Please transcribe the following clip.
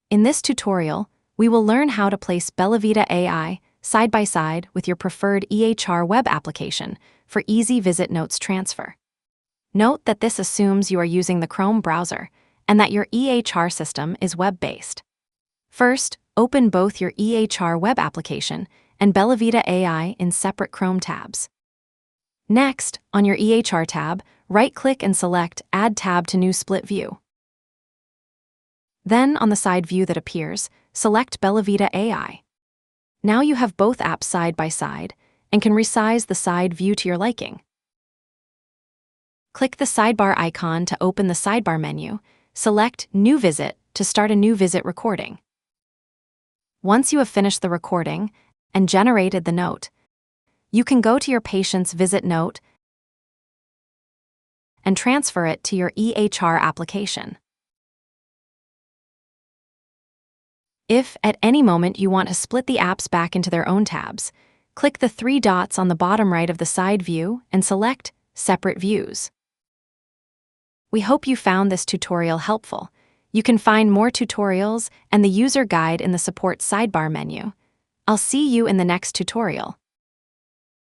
In this tutorial, we will learn how to place BellaVita AI side by side with your preferred EHR web application for easy visit notes transfer. Note that this assumes you are using the Chrome browser and that your EHR system is web-based. First, open both your EHR web application and BellaVita AI in separate Chrome tabs. Next, on your EHR tab, right-click and select Add Tab to New Split View. Then, on the side view that appears, select BellaVita AI. Now you have both apps side by side and can resize the side view to your liking. Click the sidebar icon to open the sidebar menu. Select New Visit to start a new visit recording. Once you have finished the recording and generated the note, you can go to your patient's visit note and transfer it to your EHR application. If, at any moment, you want to split the apps back into their own tabs, click the three dots on the bottom right of the side view and select Separate Views. We hope you found this tutorial helpful. You can find more tutorials and the user guide in the Support sidebar menu. I'll see you in the next tutorial.